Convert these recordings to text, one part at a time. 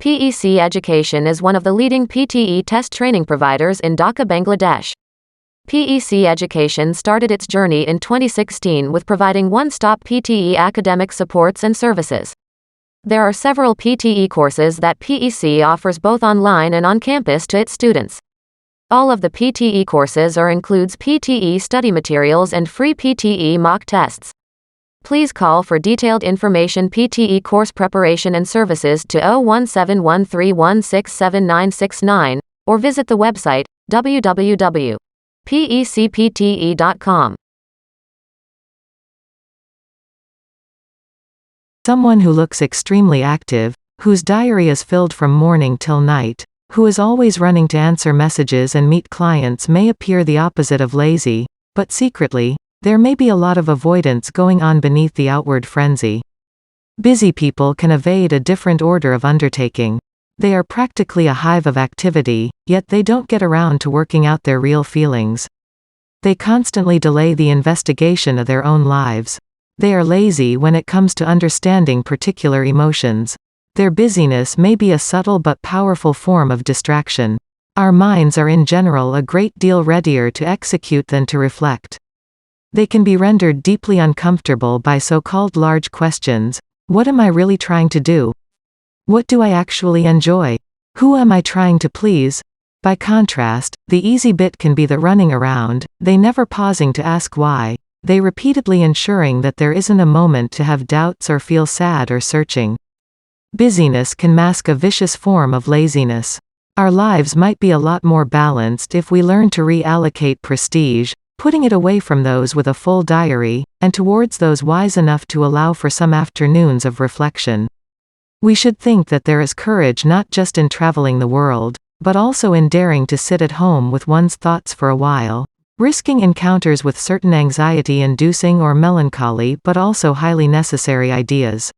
PEC Education is one of the leading PTE Test training providers in Dhaka, Bangladesh. PEC Education started its journey in 2016 with providing one-stop PTE academic supports and services. There are several PTE courses that PEC offers both online and on campus to its students. All of the PTE courses includes PTE study materials and free PTE mock tests. Please call for detailed information PTE course preparation and services to 01713167969 or visit the website www.pecpte.com. Someone who looks extremely active, whose diary is filled from morning till night, who is always running to answer messages and meet clients may appear the opposite of lazy, but secretly, there may be a lot of avoidance going on beneath the outward frenzy. Busy people can evade a different order of undertaking. They are practically a hive of activity, yet they don't get around to working out their real feelings. They constantly delay the investigation of their own lives. They are lazy when it comes to understanding particular emotions. Their busyness may be a subtle but powerful form of distraction. Our minds are in general a great deal readier to execute than to reflect. They can be rendered deeply uncomfortable by so-called large questions. What am I really trying to do? What do I actually enjoy? Who am I trying to please? By contrast, the easy bit can be the running around, they never pausing to ask why, they repeatedly ensuring that there isn't a moment to have doubts or feel sad or searching. Busyness can mask a vicious form of laziness. Our lives might be a lot more balanced if we learn to reallocate prestige, putting it away from those with a full diary, and towards those wise enough to allow for some afternoons of reflection. We should think that there is courage not just in traveling the world, but also in daring to sit at home with one's thoughts for a while, risking encounters with certain anxiety-inducing or melancholy but also highly necessary ideas.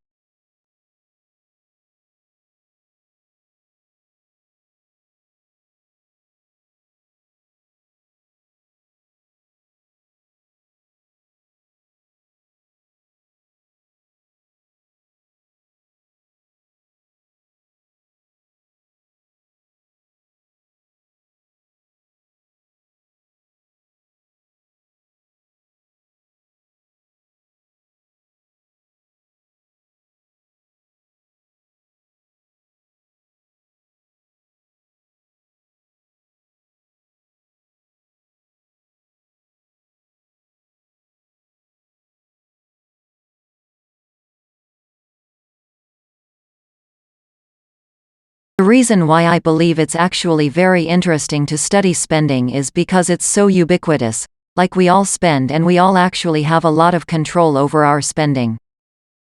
The reason why I believe it's actually very interesting to study spending is because it's so ubiquitous, like we all spend and we all actually have a lot of control over our spending.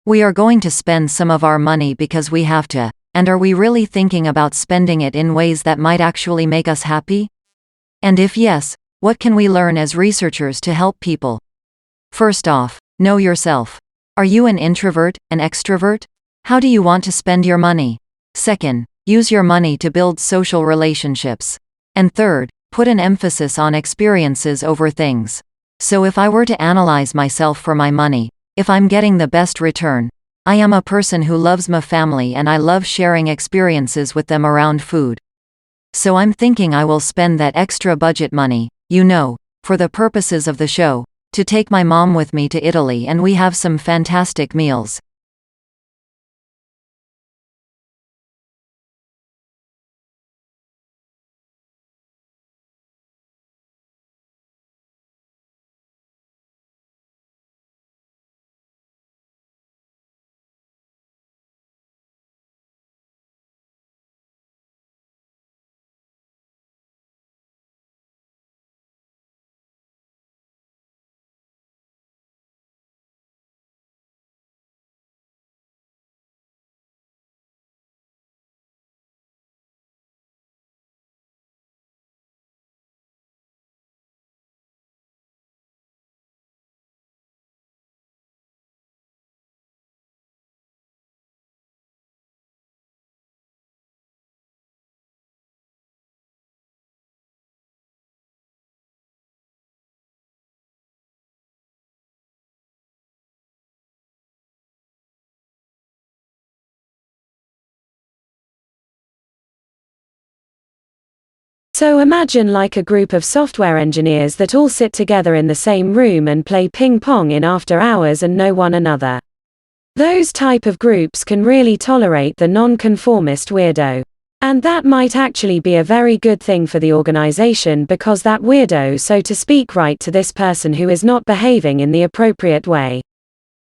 We are going to spend some of our money because we have to, and are we really thinking about spending it in ways that might actually make us happy? And if yes, what can we learn as researchers to help people? First off, know yourself. Are you an introvert, an extrovert? How do you want to spend your money? Second, use your money to build social relationships. And third, put an emphasis on experiences over things. So if I were to analyze myself for my money, if I'm getting the best return, I am a person who loves my family and I love sharing experiences with them around food. So I'm thinking I will spend that extra budget money, for the purposes of the show, to take my mom with me to Italy and we have some fantastic meals. So imagine like a group of software engineers that all sit together in the same room and play ping pong in after hours and know one another. Those type of groups can really tolerate the non-conformist weirdo. And that might actually be a very good thing for the organization, because that weirdo, so to speak, right to this person who is not behaving in the appropriate way.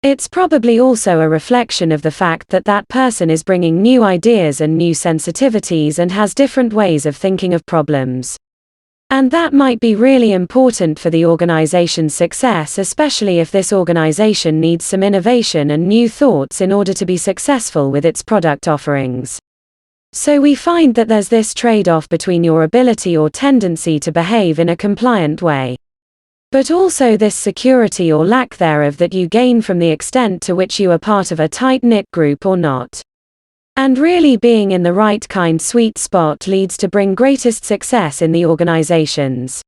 It's probably also a reflection of the fact that that person is bringing new ideas and new sensitivities and has different ways of thinking of problems. And that might be really important for the organization's success, especially if this organization needs some innovation and new thoughts in order to be successful with its product offerings. So we find that there's this trade-off between your ability or tendency to behave in a compliant way, but also this security or lack thereof that you gain from the extent to which you are part of a tight-knit group or not. And really being in the right kind sweet spot leads to bring greatest success in the organizations.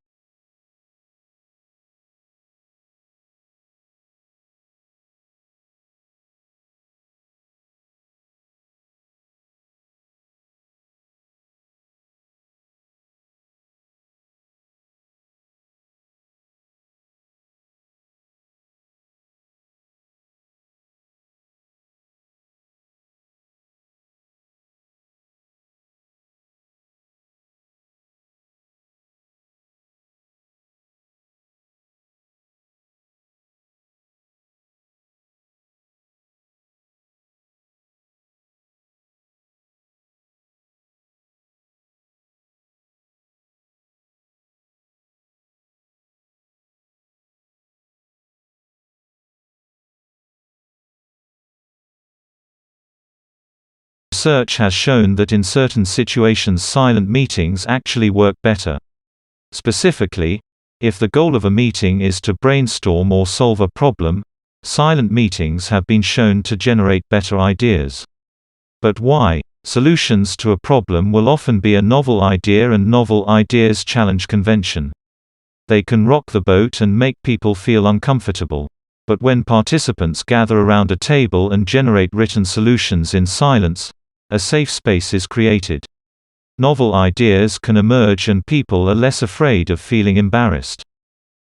Research has shown that in certain situations silent meetings actually work better. Specifically, if the goal of a meeting is to brainstorm or solve a problem, silent meetings have been shown to generate better ideas. But why? Solutions to a problem will often be a novel idea, and novel ideas challenge convention. They can rock the boat and make people feel uncomfortable. But when participants gather around a table and generate written solutions in silence, a safe space is created. Novel ideas can emerge and people are less afraid of feeling embarrassed.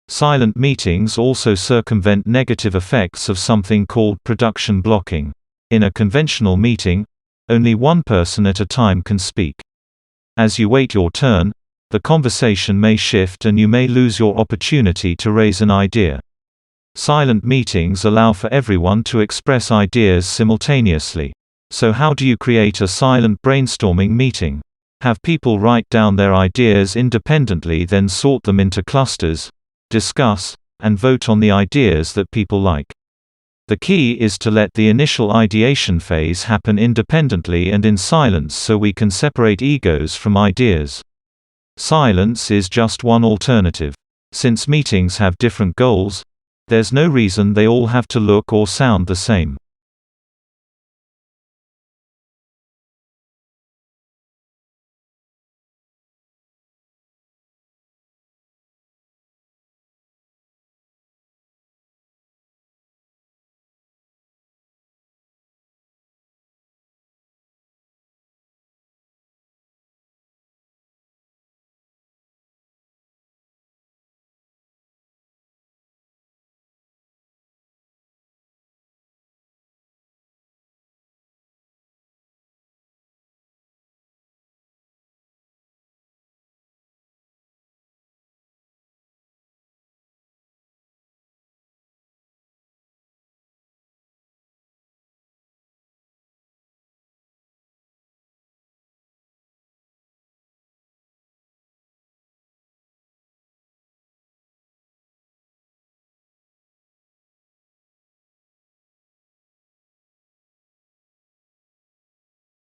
Silent meetings also circumvent negative effects of something called production blocking. In a conventional meeting, only one person at a time can speak. As you wait your turn, the conversation may shift and you may lose your opportunity to raise an idea. Silent meetings allow for everyone to express ideas simultaneously. So how do you create a silent brainstorming meeting? Have people write down their ideas independently, then sort them into clusters, discuss, and vote on the ideas that people like. The key is to let the initial ideation phase happen independently and in silence, so we can separate egos from ideas. Silence is just one alternative. Since meetings have different goals, there's no reason they all have to look or sound the same.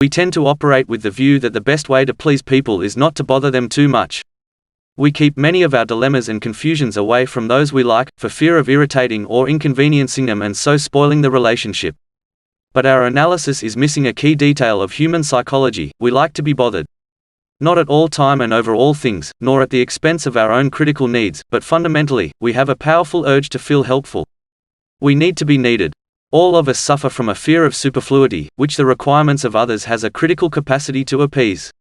We tend to operate with the view that the best way to please people is not to bother them too much. We keep many of our dilemmas and confusions away from those we like, for fear of irritating or inconveniencing them and so spoiling the relationship. But our analysis is missing a key detail of human psychology: we like to be bothered. Not at all time and over all things, nor at the expense of our own critical needs, but fundamentally, we have a powerful urge to feel helpful. We need to be needed. All of us suffer from a fear of superfluity, which the requirements of others has a critical capacity to appease.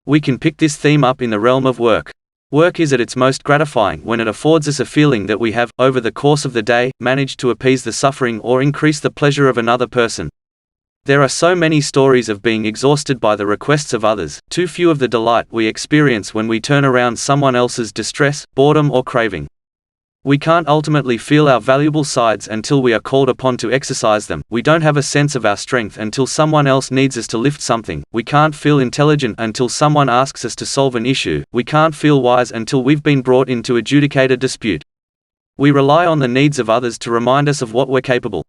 We can pick this theme up in the realm of work. Work is at its most gratifying when it affords us a feeling that we have, over the course of the day, managed to appease the suffering or increase the pleasure of another person. There are so many stories of being exhausted by the requests of others, too few of the delight we experience when we turn around someone else's distress, boredom or craving. We can't ultimately feel our valuable sides until we are called upon to exercise them. We don't have a sense of our strength until someone else needs us to lift something. We can't feel intelligent until someone asks us to solve an issue. We can't feel wise until we've been brought in to adjudicate a dispute. We rely on the needs of others to remind us of what we're capable.